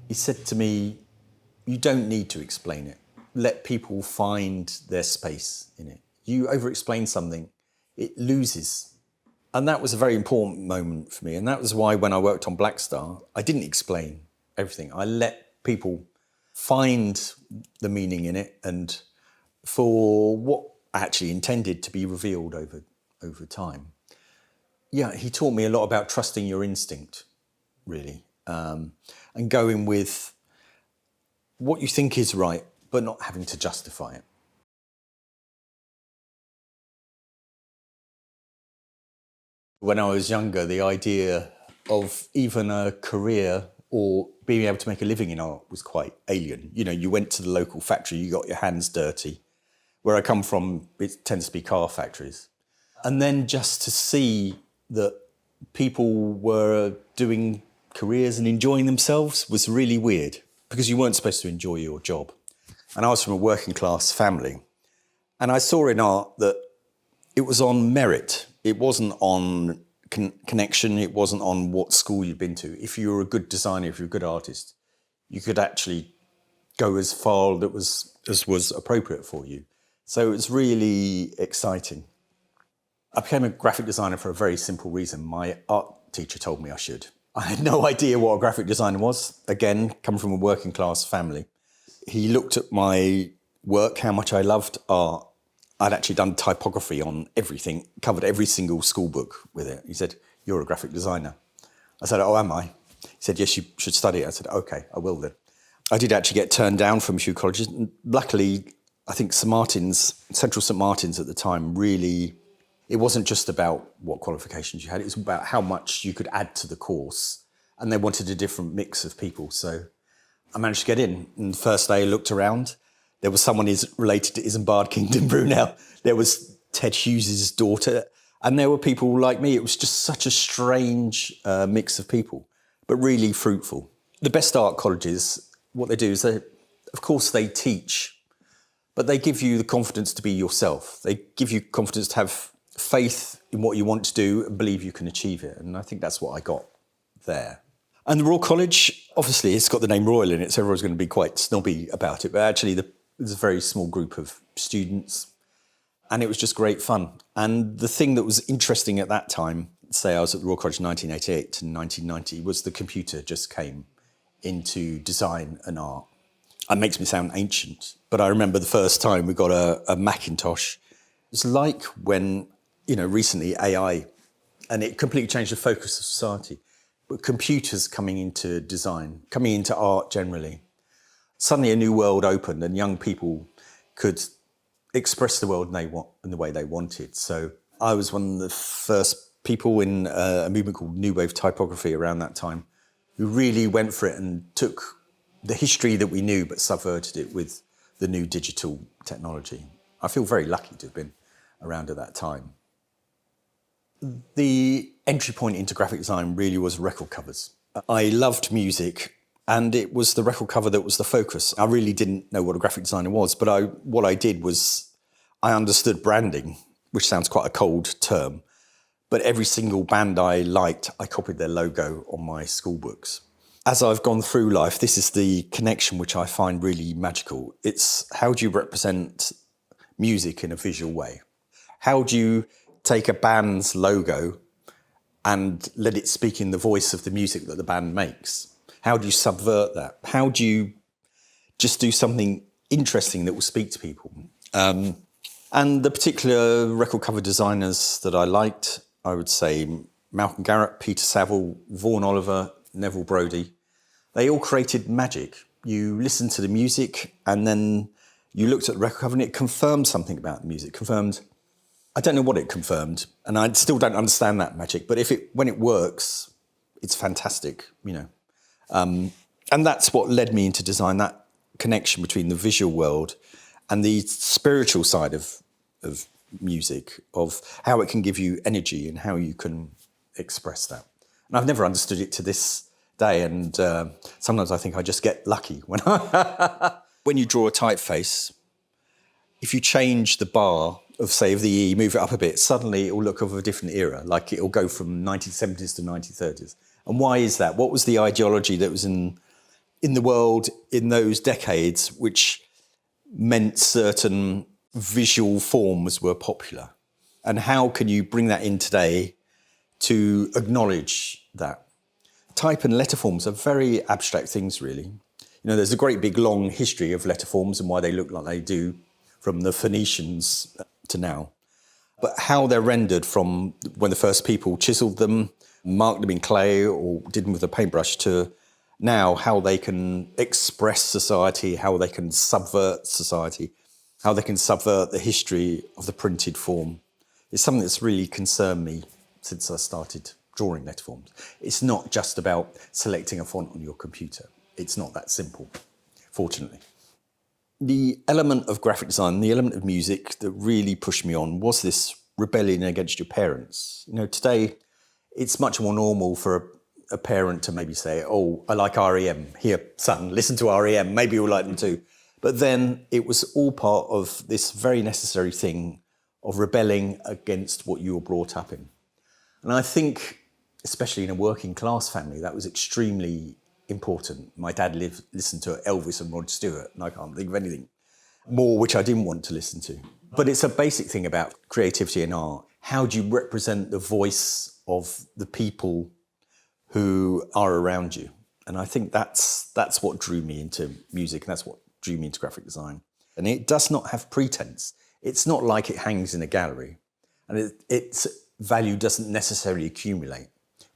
He said to me, you don't need to explain it. Let people find their space in it. You over-explain something, it loses. And that was a very important moment for me. And that was why when I worked on Blackstar, I didn't explain everything. I let people find the meaning in it and for what I actually intended to be revealed over time. Yeah, he taught me a lot about trusting your instinct, really, and going with what you think is right, but not having to justify it. When I was younger, the idea of even a career or being able to make a living in art was quite alien. You know, you went to the local factory, you got your hands dirty. Where I come from, it tends to be car factories. And then just to see that people were doing careers and enjoying themselves was really weird, because you weren't supposed to enjoy your job. And I was from a working class family. And I saw in art that it was on merit. It wasn't on connection. It wasn't on what school you'd been to. If you were a good designer, if you were a good artist, you could actually go as far as was appropriate for you. So it was really exciting. I became a graphic designer for a very simple reason. My art teacher told me I should. I had no idea what a graphic designer was. Again, coming from a working class family. He looked at my work, how much I loved art. I'd actually done typography on everything, covered every single school book with it. He said, "You're a graphic designer." I said, "Oh, am I?" He said, "Yes, you should study it." I said, "Okay, I will then." I did actually get turned down from a few colleges. Luckily, I think Central St Martin's at the time, really, it wasn't just about what qualifications you had, it was about how much you could add to the course. And they wanted a different mix of people. So I managed to get in. And the first day I looked around, there was someone related to Isambard Kingdom Brunel. There was Ted Hughes' daughter. And there were people like me. It was just such a strange mix of people, but really fruitful. The best art colleges, what they do is of course they teach, but they give you the confidence to be yourself. They give you confidence to have faith in what you want to do and believe you can achieve it. And I think that's what I got there. And the Royal College, obviously, it's got the name Royal in it, so everyone's going to be quite snobby about it. But actually, there's a very small group of students, and it was just great fun. And the thing that was interesting at that time, say I was at the Royal College in 1988 to 1990, was the computer just came into design and art. It makes me sound ancient, but I remember the first time we got a Macintosh. It was like when, recently AI, and it completely changed the focus of society. But computers coming into design, coming into art generally, suddenly a new world opened and young people could express the world in the way they wanted. So I was one of the first people in a movement called New Wave Typography around that time who really went for it and took the history that we knew but subverted it with the new digital technology. I feel very lucky to have been around at that time. The entry point into graphic design really was record covers. I loved music, and it was the record cover that was the focus. I really didn't know what a graphic designer was, but what I did was I understood branding, which sounds quite a cold term, but every single band I liked, I copied their logo on my school books. As I've gone through life, this is the connection which I find really magical. It's how do you represent music in a visual way? How do you take a band's logo and let it speak in the voice of the music that the band makes? How do you subvert that? How do you just do something interesting that will speak to people? And the particular record cover designers that I liked, I would say Malcolm Garrett, Peter Saville, Vaughan Oliver, Neville Brody. They all created magic. You listened to the music and then you looked at the record cover and it confirmed something about the music. I don't know what it confirmed, and I still don't understand that magic, but when it works, it's fantastic, And that's what led me into design, that connection between the visual world and the spiritual side of music, of how it can give you energy and how you can express that. And I've never understood it to this day, and sometimes I think I just get lucky. When you draw a typeface, if you change the bar of the E, move it up a bit, suddenly it will look of a different era, like it will go from 1970s to 1930s. And why is that? What was the ideology that was in in the world in those decades, which meant certain visual forms were popular. And how can you bring that in today to acknowledge that? Type and letter forms are very abstract things, really. There's a great big long history of letter forms and why they look like they do from the Phoenicians to now. But how they're rendered from when the first people chiseled them, marked them in clay or did them with a paintbrush to now how they can express society, how they can subvert society, how they can subvert the history of the printed form. It's something that's really concerned me since I started drawing letter forms. It's not just about selecting a font on your computer. It's not that simple, fortunately. The element of graphic design, the element of music that really pushed me on was this rebellion against your parents. Today it's much more normal for a parent to maybe say, oh, I like REM. Here, son, listen to REM. Maybe you'll like them too. But then it was all part of this very necessary thing of rebelling against what you were brought up in. And I think, especially in a working class family, that was extremely important. My dad listened to Elvis and Rod Stewart, and I can't think of anything more which I didn't want to listen to. But it's a basic thing about creativity and art. How do you represent the voice of the people who are around you? And I think that's what drew me into music, and that's what drew me into graphic design. And it does not have pretense. It's not like it hangs in a gallery, and its value doesn't necessarily accumulate.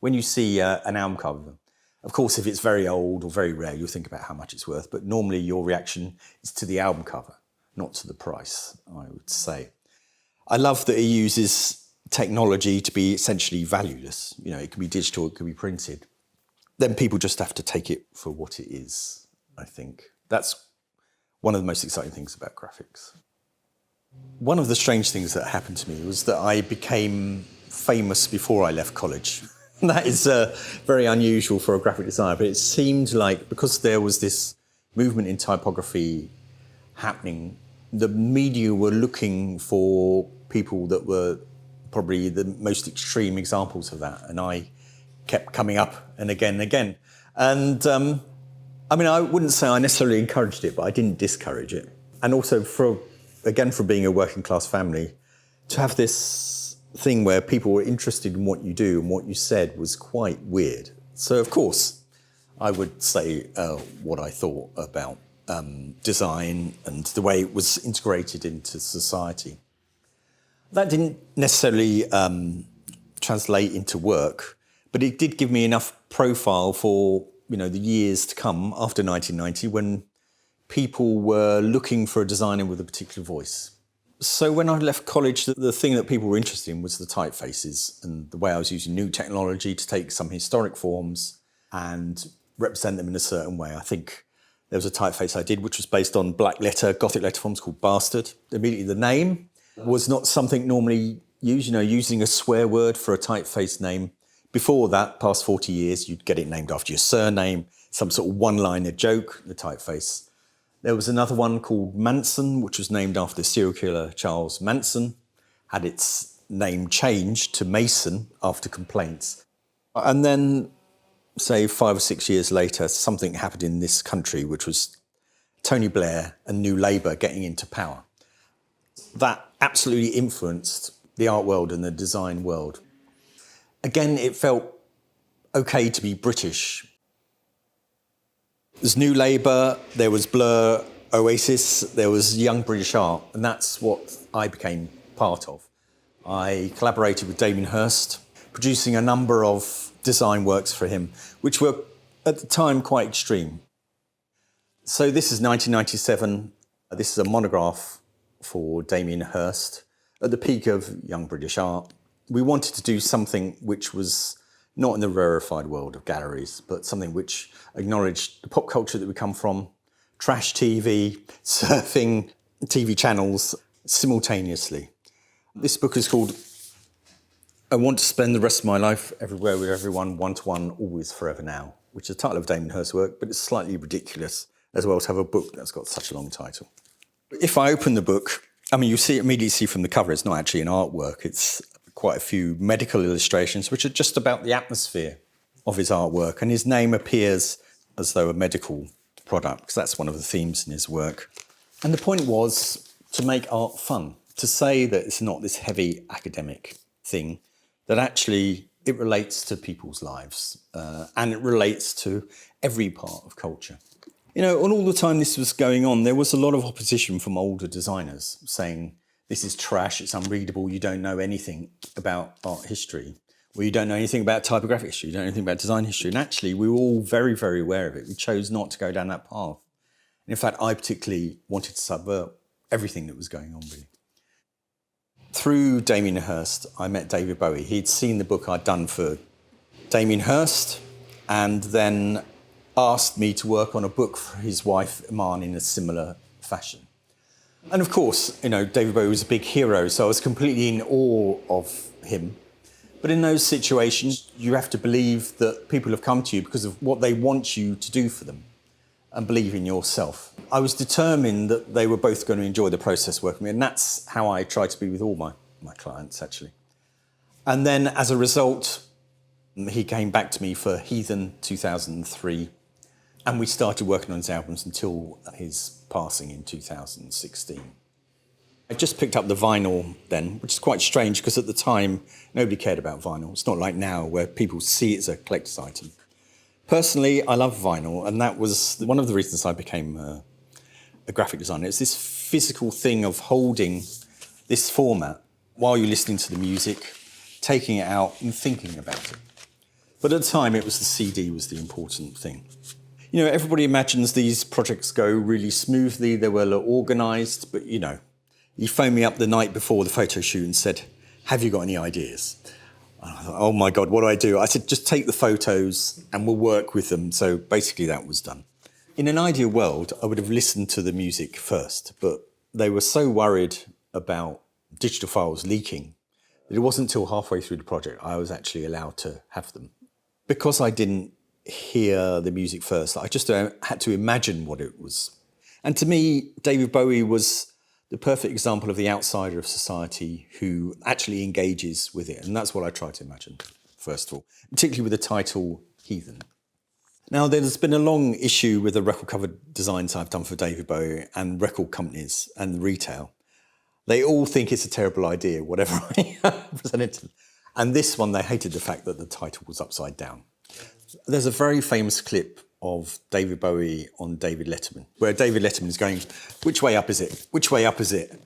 When you see an album cover, of course, if it's very old or very rare, you'll think about how much it's worth, but normally your reaction is to the album cover, not to the price, I would say. I love that it uses technology to be essentially valueless. It can be digital, it can be printed. Then people just have to take it for what it is, I think. That's one of the most exciting things about graphics. One of the strange things that happened to me was that I became famous before I left college. That is very unusual for a graphic designer, but it seemed like because there was this movement in typography happening, the media were looking for people that were probably the most extreme examples of that, and I kept coming up and again and again. And I wouldn't say I necessarily encouraged it, but I didn't discourage it. And also, from being a working class family, to have this thing where people were interested in what you do and what you said was quite weird. So, of course, I would say what I thought about design and the way it was integrated into society. That didn't necessarily translate into work, but it did give me enough profile for the years to come after 1990 when people were looking for a designer with a particular voice. So when I left college, the thing that people were interested in was the typefaces and the way I was using new technology to take some historic forms and represent them in a certain way. I think there was a typeface I did which was based on black letter, Gothic letter forms called Bastard. Immediately the name was not something normally used, using a swear word for a typeface name. Before that, past 40 years, you'd get it named after your surname, some sort of one-liner joke, the typeface. There was another one called Manson, which was named after the serial killer Charles Manson, had its name changed to Mason after complaints. And then, say, 5 or 6 years later, something happened in this country, which was Tony Blair and New Labour getting into power. That absolutely influenced the art world and the design world. Again, it felt okay to be British. There's New Labour, there was Blur, Oasis, there was Young British Art, and that's what I became part of. I collaborated with Damien Hirst, producing a number of design works for him, which were, at the time, quite extreme. So this is 1997. This is a monograph for Damien Hirst. At the peak of Young British Art, we wanted to do something which was not in the rarefied world of galleries, but something which acknowledged the pop culture that we come from, trash TV, surfing, TV channels, simultaneously. This book is called I Want to Spend the Rest of My Life Everywhere with Everyone, One-to-One, Always Forever Now, which is the title of Damien Hirst's work, but it's slightly ridiculous as well to have a book that's got such a long title. If I open the book, you immediately see from the cover, it's not actually an artwork, it's quite a few medical illustrations, which are just about the atmosphere of his artwork, and his name appears as though a medical product, because that's one of the themes in his work. And the point was to make art fun, to say that it's not this heavy academic thing, that actually it relates to people's lives and it relates to every part of culture. You know, and all the time this was going on, there was a lot of opposition from older designers saying, this is trash, it's unreadable, you don't know anything about art history, or you don't know anything about typographic history, you don't know anything about design history. And actually, we were all very, very aware of it. We chose not to go down that path. And in fact, I particularly wanted to subvert everything that was going on, really. Through Damien Hirst, I met David Bowie. He'd seen the book I'd done for Damien Hirst, and then asked me to work on a book for his wife, Iman, in a similar fashion. And of course, you know, David Bowie was a big hero, so I was completely in awe of him. But in those situations, you have to believe that people have come to you because of what they want you to do for them, and believe in yourself. I was determined that they were both going to enjoy the process working with me, and that's how I try to be with all my clients, actually. And then, as a result, he came back to me for Heathen 2003, and we started working on his albums until his passing in 2016. I just picked up the vinyl then, which is quite strange because at the time, nobody cared about vinyl. It's not like now where people see it as a collector's item. Personally, I love vinyl, and that was one of the reasons I became a graphic designer. It's this physical thing of holding this format while you're listening to the music, taking it out and thinking about it. But at the time, it was the CD was the important thing. You know, everybody imagines these projects go really smoothly, they're well organised, but, you know, he phoned me up the night before the photo shoot and said, have you got any ideas? And I thought, oh my God, what do I do? I said, just take the photos and we'll work with them. So basically that was done. In an ideal world, I would have listened to the music first, but they were so worried about digital files leaking that it wasn't until halfway through the project I was actually allowed to have them. Because I didn't hear the music first, I just had to imagine what it was. And to me, David Bowie was the perfect example of the outsider of society who actually engages with it. And that's what I try to imagine, first of all, particularly with the title Heathen. Now, there's been a long issue with the record cover designs I've done for David Bowie and record companies and retail. They all think it's a terrible idea, whatever I present it to them. And this one, they hated the fact that the title was upside down. There's a very famous clip of David Bowie on David Letterman, where David Letterman is going, which way up is it? Which way up is it?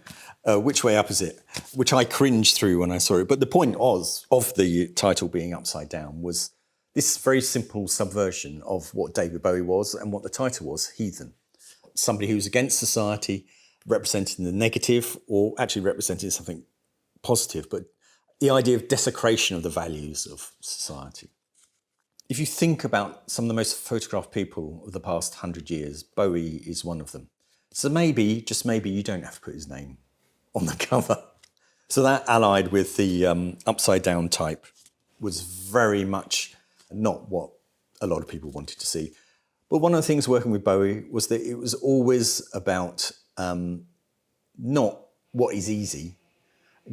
Which way up is it? Which I cringed through when I saw it. But the point was, of the title being upside down was this very simple subversion of what David Bowie was and what the title was, Heathen. Somebody who's against society, representing the negative, or actually representing something positive, but the idea of desecration of the values of society. If you think about some of the most photographed people of the past 100 years, Bowie is one of them. So maybe, just maybe, you don't have to put his name on the cover. So that allied with the upside down type was very much not what a lot of people wanted to see. But one of the things working with Bowie was that it was always about not what is easy,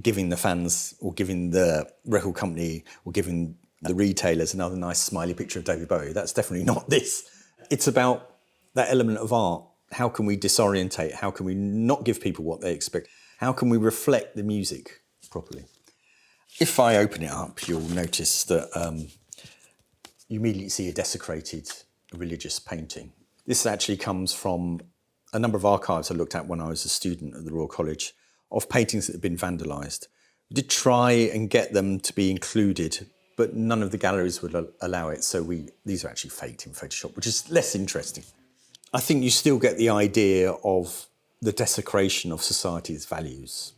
giving the fans or giving the record company or giving the retailers another nice smiley picture of David Bowie. That's definitely not this. It's about that element of art. How can we disorientate? How can we not give people what they expect? How can we reflect the music properly? If I open it up, you'll notice that you immediately see a desecrated religious painting. This actually comes from a number of archives I looked at when I was a student at the Royal College of paintings that had been vandalised. We did try and get them to be included, but none of the galleries would allow it, so these are actually faked in Photoshop, which is less interesting. I think you still get the idea of the desecration of society's values.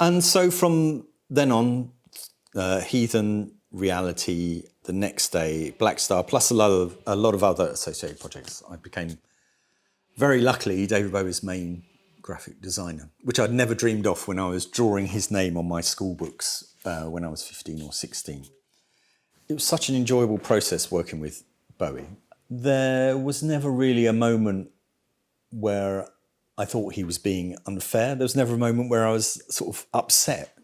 And so from then on, Heathen, Reality, The Next Day, Blackstar, plus a lot of other associated projects. I became, very luckily, David Bowie's main graphic designer, which I'd never dreamed of when I was drawing his name on my school books when I was 15 or 16. It was such an enjoyable process working with Bowie. There was never really a moment where I thought he was being unfair. There was never a moment where I was sort of upset.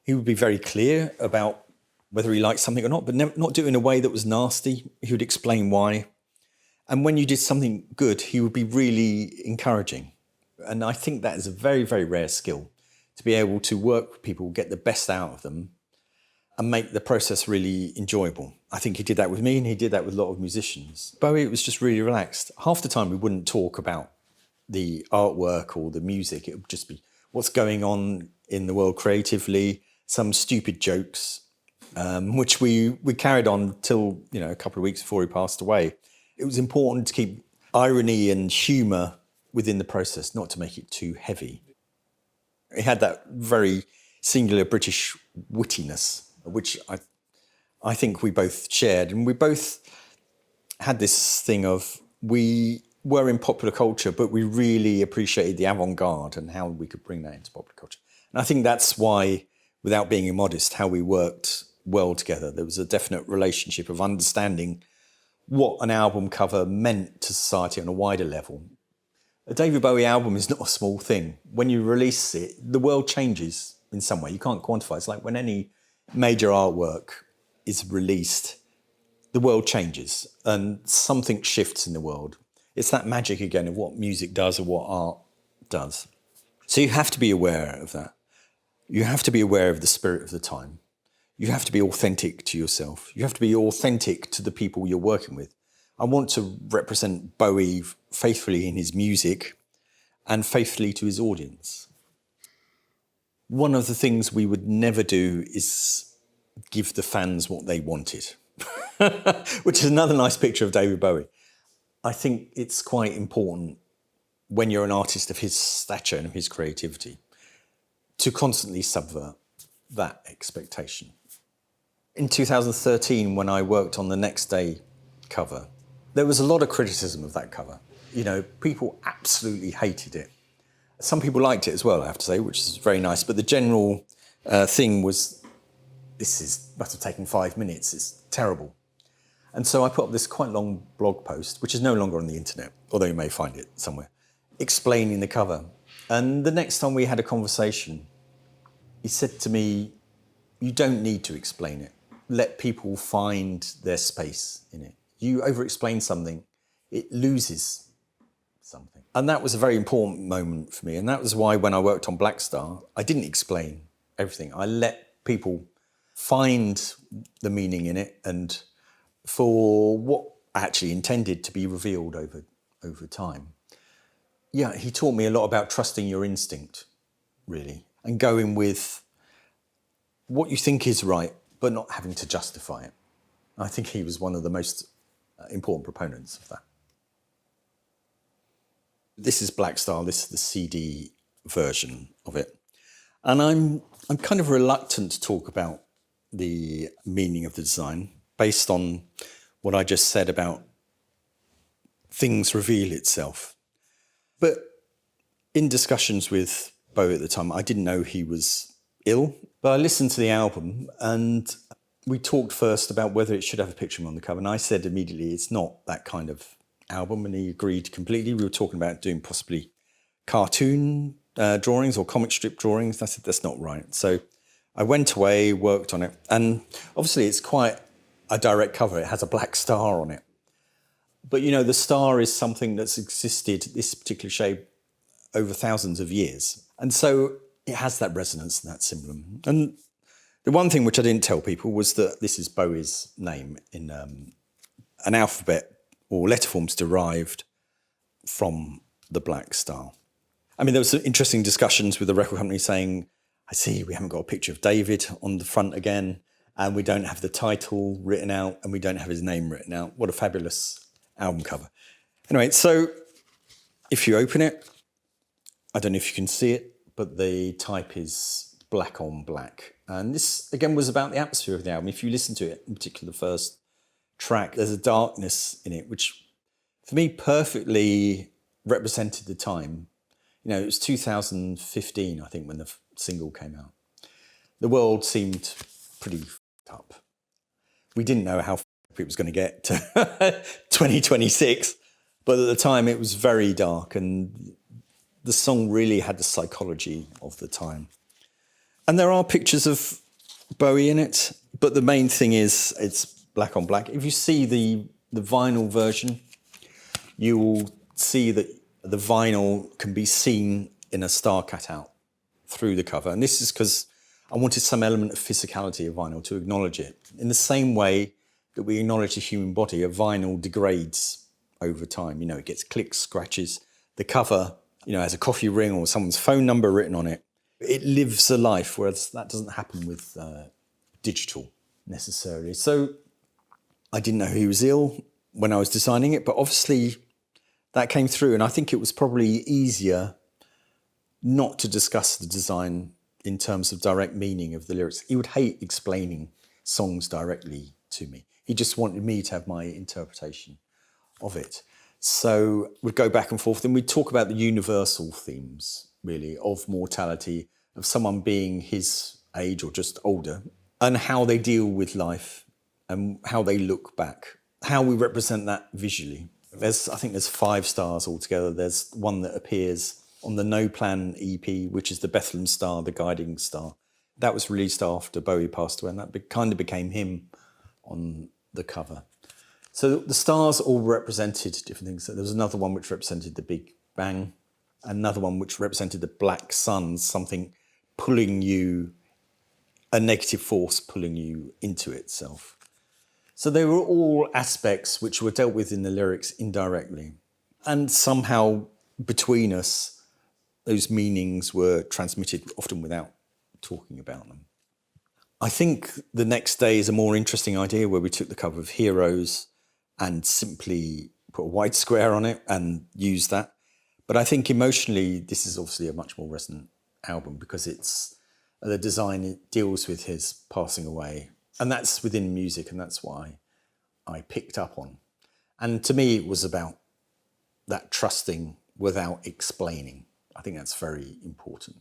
He would be very clear about whether he liked something or not, but not do it in a way that was nasty. He would explain why. And when you did something good, he would be really encouraging. And I think that is a very, very rare skill, to be able to work with people, get the best out of them, and make the process really enjoyable. I think he did that with me, and he did that with a lot of musicians. Bowie was just really relaxed. Half the time we wouldn't talk about the artwork or the music. It would just be what's going on in the world creatively, some stupid jokes, which we carried on till, a couple of weeks before he passed away. It was important to keep irony and humour within the process, not to make it too heavy. It had that very singular British wittiness, which I think we both shared. And we both had this thing of, we were in popular culture, but we really appreciated the avant-garde and how we could bring that into popular culture. And I think that's why, without being immodest, how we worked well together. There was a definite relationship of understanding what an album cover meant to society on a wider level. A David Bowie album is not a small thing. When you release it, the world changes in some way. You can't quantify it. It's like when any major artwork is released, the world changes and something shifts in the world. It's that magic again of what music does or what art does. So you have to be aware of that. You have to be aware of the spirit of the time. You have to be authentic to yourself. You have to be authentic to the people you're working with. I want to represent Bowie faithfully in his music and faithfully to his audience. One of the things we would never do is give the fans what they wanted, which is another nice picture of David Bowie. I think it's quite important when you're an artist of his stature and of his creativity to constantly subvert that expectation. In 2013, when I worked on the Next Day cover, there was a lot of criticism of that cover. People absolutely hated it. Some people liked it as well, I have to say, which is very nice. But the general thing was, must have taken 5 minutes. It's terrible. And so I put up this quite long blog post, which is no longer on the internet, although you may find it somewhere, explaining the cover. And the next time we had a conversation, he said to me, you don't need to explain it. Let people find their space in it. You over-explain something, it loses something. And that was a very important moment for me. And that was why when I worked on Blackstar, I didn't explain everything. I let people find the meaning in it and for what I actually intended to be revealed over time. Yeah, he taught me a lot about trusting your instinct, really, and going with what you think is right, but not having to justify it. I think he was one of the most important proponents of that. This is Blackstar, this is the CD version of it. And I'm kind of reluctant to talk about the meaning of the design based on what I just said about things reveal itself. But in discussions with Bowie at the time, I didn't know he was ill, but I listened to the album and we talked first about whether it should have a picture of him on the cover. And I said immediately, it's not that kind of album. And he agreed completely. We were talking about doing possibly cartoon drawings or comic strip drawings. I said, that's not right. So I went away, worked on it. And obviously it's quite a direct cover. It has a black star on it. But, the star is something that's existed, this particular shape, over thousands of years. And so it has that resonance and that symbol. And the one thing which I didn't tell people was that this is Bowie's name in an alphabet or letter forms derived from the black star. I mean, there was some interesting discussions with the record company saying, I see we haven't got a picture of David on the front again, and we don't have the title written out, and we don't have his name written out. What a fabulous album cover. Anyway, so if you open it, I don't know if you can see it, but the type is black on black. And this, again, was about the atmosphere of the album. If you listen to it, in particular the first track, there's a darkness in it, which for me perfectly represented the time. It was 2015, I think, when the single came out. The world seemed pretty f***ed up. We didn't know how f***ed it was going to get to 2026, but at the time it was very dark and the song really had the psychology of the time. And there are pictures of Bowie in it, but the main thing is it's black on black. If you see the vinyl version, you will see that the vinyl can be seen in a star cutout through the cover. And this is because I wanted some element of physicality of vinyl to acknowledge it. In the same way that we acknowledge the human body, a vinyl degrades over time. You know, it gets clicks, scratches. The cover, you know, has a coffee ring or someone's phone number written on it. It lives a life, whereas that doesn't happen with digital necessarily. So I didn't know he was ill when I was designing it, but obviously that came through. And I think it was probably easier not to discuss the design in terms of direct meaning of the lyrics. He would hate explaining songs directly to me. He just wanted me to have my interpretation of it. So we'd go back and forth and we'd talk about the universal themes, really, of mortality, of someone being his age or just older, and how they deal with life and how they look back, how we represent that visually. I think there's 5 stars altogether. There's one that appears on the No Plan EP, which is the Bethlehem Star, the guiding star. That was released after Bowie passed away, and that kind of became him on the cover. So the stars all represented different things. So there was another one which represented the Big Bang, another one which represented the black sun, something pulling you, a negative force pulling you into itself. So they were all aspects which were dealt with in the lyrics indirectly. And somehow between us, those meanings were transmitted often without talking about them. I think the next day is a more interesting idea where we took the cover of Heroes and simply put a white square on it and used that. But I think emotionally, this is obviously a much more resonant album because it's the design, it deals with his passing away. And that's within music, and that's why I picked up on. And to me, it was about that trusting without explaining. I think that's very important.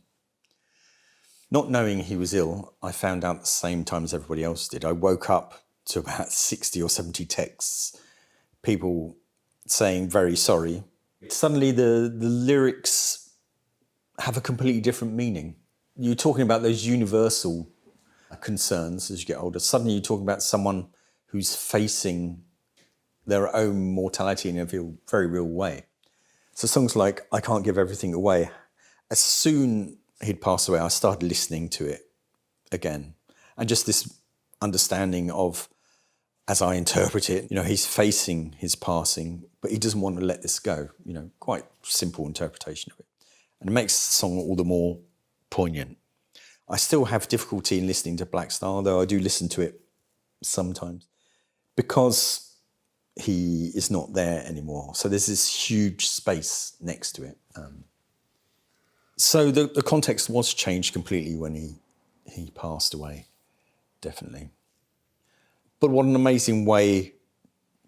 Not knowing he was ill, I found out at the same time as everybody else did. I woke up to about 60 or 70 texts, people saying very sorry. Suddenly the lyrics have a completely different meaning. You're talking about those universal concerns as you get older. Suddenly you're talking about someone who's facing their own mortality in a very real way. So songs like I Can't Give Everything Away, as soon he'd passed away, I started listening to it again. And just this understanding of, as I interpret it, you know, he's facing his passing, but he doesn't want to let this go. You know, quite simple interpretation of it. And it makes the song all the more poignant. I still have difficulty in listening to Blackstar, though I do listen to it sometimes, because he is not there anymore. So there's this huge space next to it. So the context was changed completely when he passed away, definitely. But what an amazing way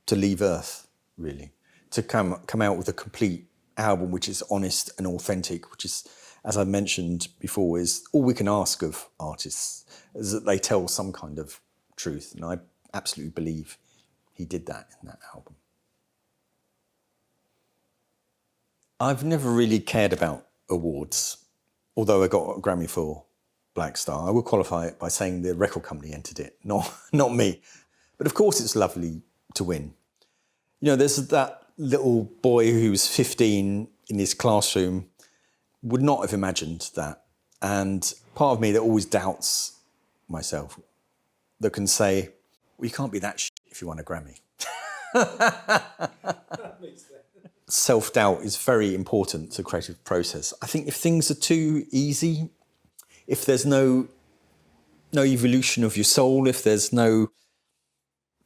to leave Earth, really. To come out with a complete album which is honest and authentic, which is, as I mentioned before, is all we can ask of artists, is that they tell some kind of truth. And I absolutely believe he did that in that album. I've never really cared about awards, although I got a Grammy for Blackstar. I would qualify it by saying the record company entered it, not me. But of course it's lovely to win. You know, there's that little boy who was 15 in his classroom, would not have imagined that. And part of me that always doubts myself, that can say, well, you can't be that shit if you won a Grammy. Self-doubt is very important to the creative process. I think if things are too easy, if there's no evolution of your soul, if there's no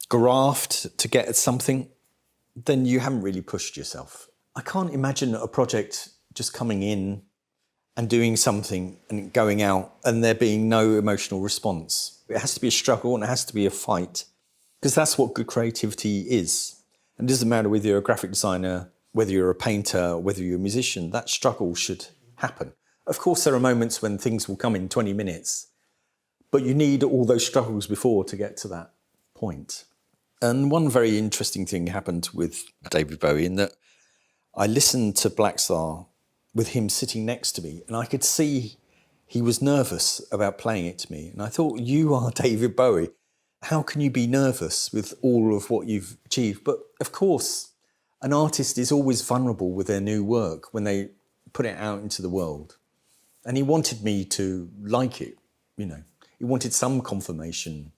graft to get at something, then you haven't really pushed yourself. I can't imagine a project just coming in and doing something and going out and there being no emotional response. It has to be a struggle and it has to be a fight, because that's what good creativity is. And it doesn't matter whether you're a graphic designer, whether you're a painter, whether you're a musician, that struggle should happen. Of course, there are moments when things will come in 20 minutes, but you need all those struggles before to get to that point. And one very interesting thing happened with David Bowie in that I listened to Blackstar with him sitting next to me, and I could see he was nervous about playing it to me. And I thought, you are David Bowie. How can you be nervous with all of what you've achieved? But of course, An artist is always vulnerable with their new work when they put it out into the world. And he wanted me to like it, you know. He wanted some confirmation.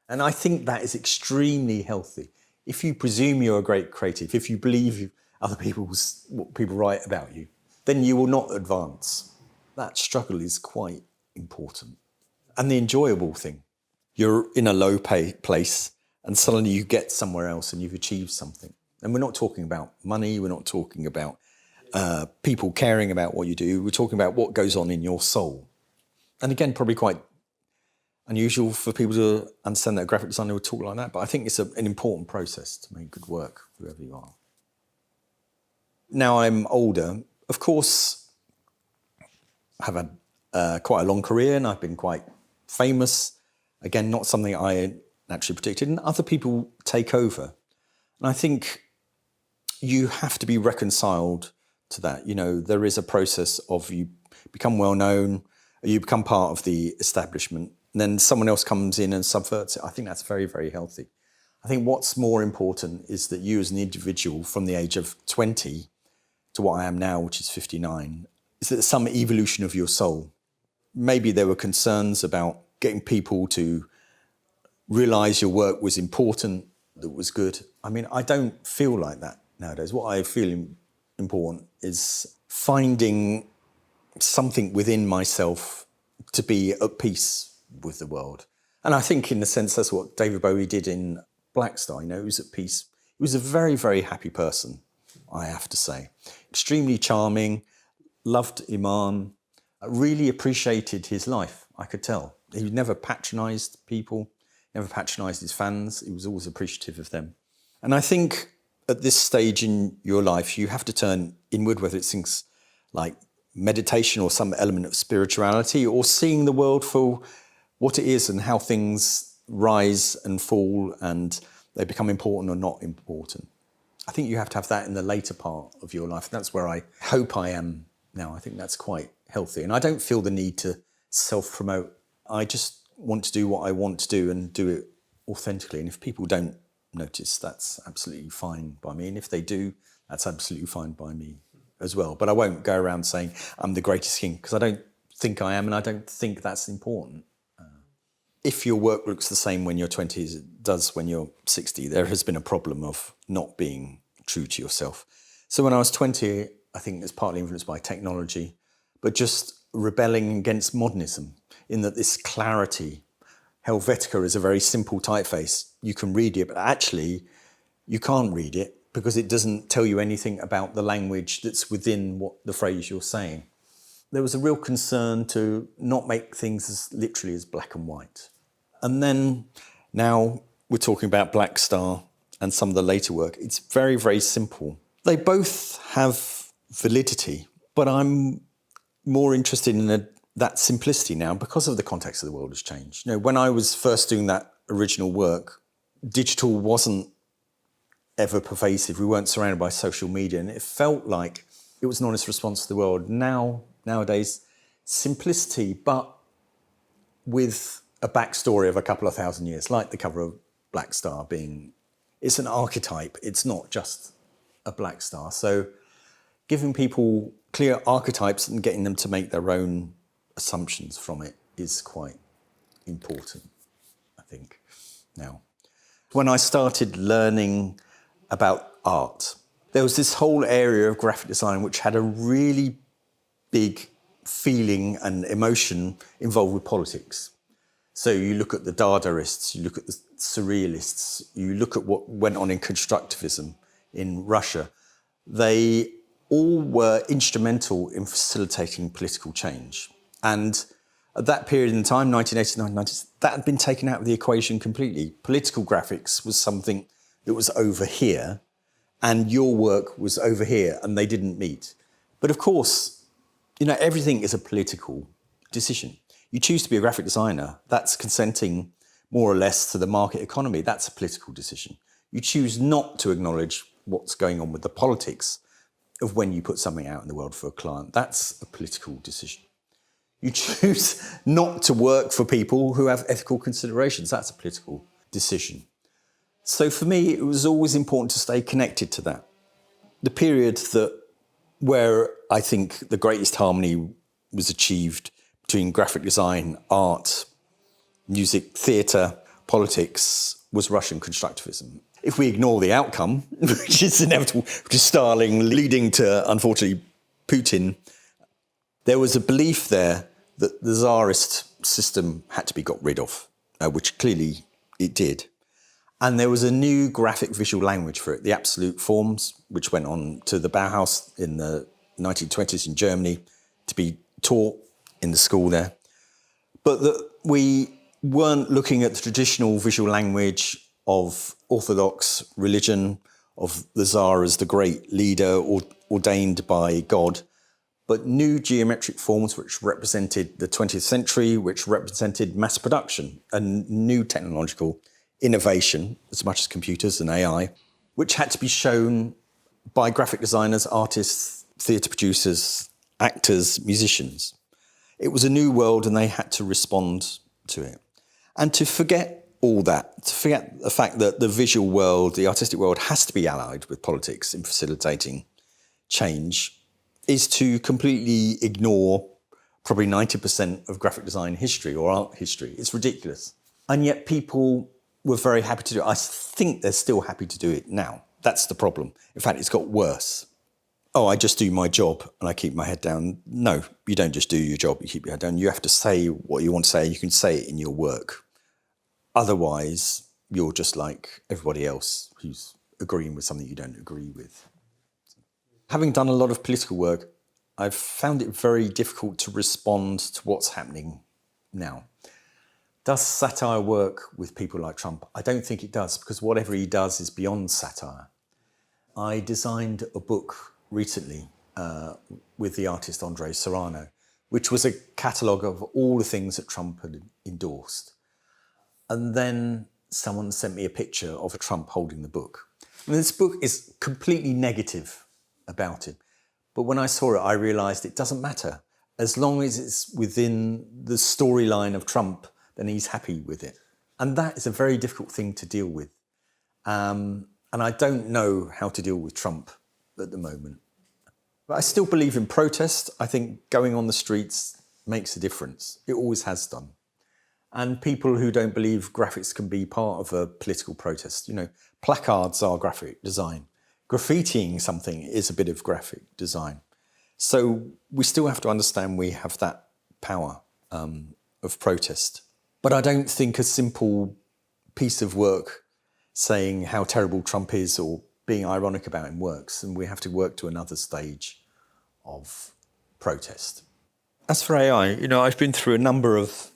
And I think that is extremely healthy. If you presume you're a great creative, if you believe what people write about you, then you will not advance. That struggle is quite important. And the enjoyable thing, you're in a low place and suddenly you get somewhere else and you've achieved something. And we're not talking about money, we're not talking about people caring about what you do, we're talking about what goes on in your soul. And again, probably quite unusual for people to understand that a graphic designer would talk like that, but I think it's an important process to make good work, whoever you are. Now I'm older, of course, I have had quite a long career and I've been quite famous. Again, not something I naturally predicted, and other people take over. And I think you have to be reconciled to that. You know, there is a process of you become well known, you become part of the establishment, and then someone else comes in and subverts it. I think that's very, very healthy. I think what's more important is that you as an individual from the age of 20 to what I am now, which is 59, is that some evolution of your soul. Maybe there were concerns about getting people to realise your work was important, that was good. I mean, I don't feel like that nowadays. What I feel important is finding something within myself to be at peace with the world. And I think in a sense that's what David Bowie did in Blackstar. You know, he was at peace. He was a very, very happy person, I have to say. Extremely charming, loved Iman, really appreciated his life, I could tell. He never patronised people, never patronised his fans. He was always appreciative of them. And I think at this stage in your life, you have to turn inward, whether it's things like meditation or some element of spirituality, or seeing the world for what it is and how things rise and fall and they become important or not important. I think you have to have that in the later part of your life. That's where I hope I am now. I think that's quite healthy. And I don't feel the need to self-promote. I just want to do what I want to do and do it authentically. And if people don't notice, that's absolutely fine by me. And if they do, that's absolutely fine by me as well. But I won't go around saying I'm the greatest king, because I don't think I am, and I don't think that's important. If your work looks the same when you're 20 as it does when you're 60, there has been a problem of not being true to yourself. So when I was 20, I think it's partly influenced by technology, but just rebelling against modernism, in that this clarity, Helvetica is a very simple typeface. You can read it, but actually you can't read it because it doesn't tell you anything about the language that's within what the phrase you're saying. There was a real concern to not make things as literally as black and white. And then now we're talking about Blackstar and some of the later work. It's very, very simple. They both have validity, but I'm more interested in that simplicity now because of the context of the world has changed. You know, when I was first doing that original work, digital wasn't ever pervasive. We weren't surrounded by social media, and it felt like it was an honest response to the world. Nowadays, simplicity, but with a backstory of a couple of thousand years, like the cover of Blackstar being, it's an archetype. It's not just a black star. So giving people clear archetypes and getting them to make their own assumptions from it is quite important, I think, now. When I started learning about art, there was this whole area of graphic design which had a really big feeling and emotion involved with politics. So you look at the Dadaists, you look at the Surrealists, you look at what went on in constructivism in Russia. They all were instrumental in facilitating political change. And at that period in time, 1989, 90s, that had been taken out of the equation completely. Political graphics was something that was over here, and your work was over here, and they didn't meet. But of course, you know, everything is a political decision. You choose to be a graphic designer, that's consenting more or less to the market economy. That's a political decision. You choose not to acknowledge what's going on with the politics of when you put something out in the world for a client. That's a political decision. You choose not to work for people who have ethical considerations. That's a political decision. So for me, it was always important to stay connected to that. the period where I think the greatest harmony was achieved between graphic design, art, music, theatre, politics, was Russian constructivism. If we ignore the outcome, which is inevitable, which is Stalin leading to, unfortunately, Putin, there was a belief there that the Tsarist system had to be got rid of, which clearly it did. And there was a new graphic visual language for it, the absolute forms, which went on to the Bauhaus in the 1920s in Germany to be taught in the school there. But that we weren't looking at the traditional visual language of Orthodox religion, of the Tsar as the great leader ordained by God, but new geometric forms which represented the 20th century, which represented mass production and new technological innovation, as much as computers and AI, which had to be shown by graphic designers, artists, theatre producers, actors, musicians. It was a new world and they had to respond to it. And to forget all that, to forget the fact that the visual world, the artistic world, has to be allied with politics in facilitating change, is to completely ignore probably 90% of graphic design history or art history. It's ridiculous. And yet people were very happy to do it. I think they're still happy to do it now. That's the problem. In fact, it's got worse. Oh, I just do my job and I keep my head down. No, you don't just do your job, you keep your head down. You have to say what you want to say. You can say it in your work. Otherwise, you're just like everybody else who's agreeing with something you don't agree with. Having done a lot of political work, I've found it very difficult to respond to what's happening now. Does satire work with people like Trump? I don't think it does, because whatever he does is beyond satire. I designed a book recently with the artist Andre Serrano, which was a catalogue of all the things that Trump had endorsed. And then someone sent me a picture of Trump holding the book. And this book is completely negative about him. But when I saw it, I realised it doesn't matter. As long as it's within the storyline of Trump, then he's happy with it. And that is a very difficult thing to deal with. And I don't know how to deal with Trump at the moment. But I still believe in protest. I think going on the streets makes a difference. It always has done. And people who don't believe graphics can be part of a political protest, placards are graphic design. Graffitiing something is a bit of graphic design. So we still have to understand we have that power of protest. But I don't think a simple piece of work saying how terrible Trump is or being ironic about him works, and we have to work to another stage of protest. As for AI, I've been through a number of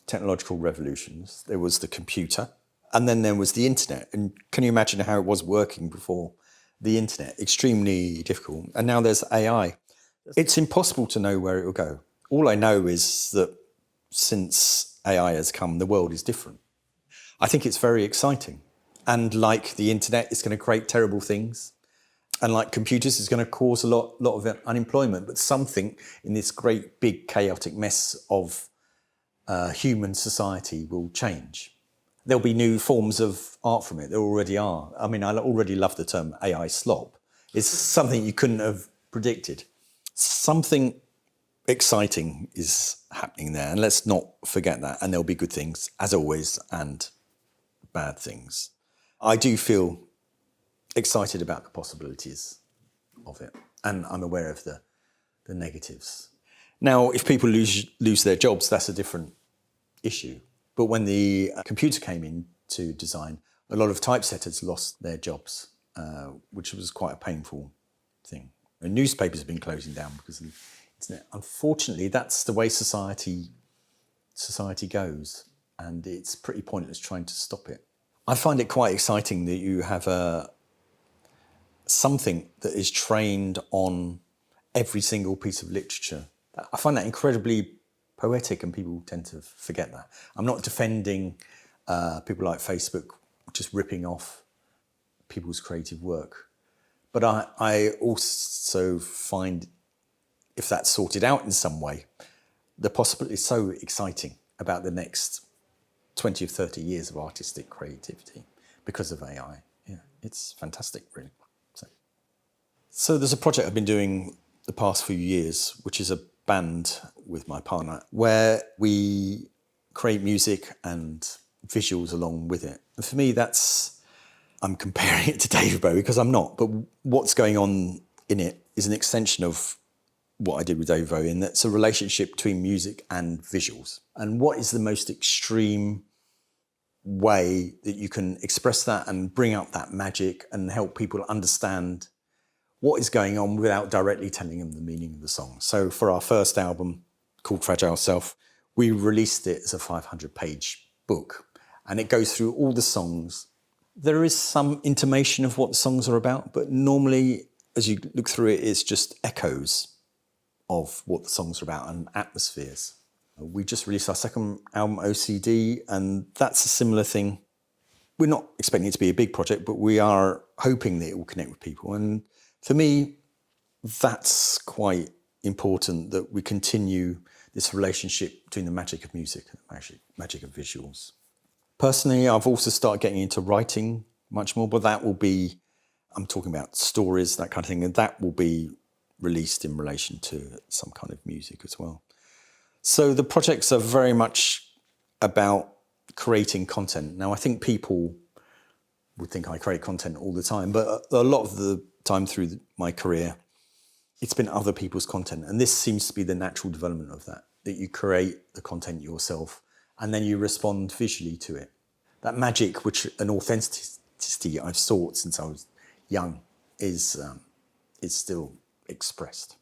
technological revolutions. There was the computer, and then there was the internet. And can you imagine how it was working before the internet? Extremely difficult. And now there's AI. It's impossible to know where it will go. All I know is that since AI has come, the world is different. I think it's very exciting. And like the internet, it's going to create terrible things. And like computers, it's going to cause a lot of unemployment. But something in this great, big, chaotic mess of human society will change. There'll be new forms of art from it. There already are. I mean, I already love the term AI slop. It's something you couldn't have predicted. Something exciting is happening there, and let's not forget that. And there'll be good things, as always, and bad things. I do feel excited about the possibilities of it, and I'm aware of the negatives. Now, if people lose their jobs, that's a different issue. But when the computer came into design, a lot of typesetters lost their jobs, which was quite a painful thing. And newspapers have been closing down because of the internet. Unfortunately, that's the way society goes, and it's pretty pointless trying to stop it. I find it quite exciting that you have something that is trained on every single piece of literature. I find that incredibly poetic, and people tend to forget that. I'm not defending people like Facebook just ripping off people's creative work. But I also find, if that's sorted out in some way, the possibility is so exciting about the next 20 or 30 years of artistic creativity because of AI. Yeah, it's fantastic, really. So there's a project I've been doing the past few years, which is a band with my partner, where we create music and visuals along with it. And for me, I'm comparing it to David Bowie because I'm not, but what's going on in it is an extension of what I did with David Bowie, and that's a relationship between music and visuals. And what is the most extreme way that you can express that and bring out that magic and help people understand what is going on without directly telling them the meaning of the song. So for our first album, called Fragile Self, we released it as a 500-page book, and it goes through all the songs. There is some intimation of what the songs are about, but normally, as you look through it, it's just echoes of what the songs are about and atmospheres. We just released our second album, OCD, and that's a similar thing. We're not expecting it to be a big project, but we are hoping that it will connect with people. And for me, that's quite important, that we continue this relationship between the magic of music and the magic of visuals. Personally, I've also started getting into writing much more, but that will be, I'm talking about stories, that kind of thing, and that will be released in relation to some kind of music as well. So the projects are very much about creating content. Now, I think people would think I create content all the time, but a lot of the time through my career, it's been other people's content. And this seems to be the natural development of that you create the content yourself and then you respond visually to it. That magic, which an authenticity I've sought since I was young, is still expressed.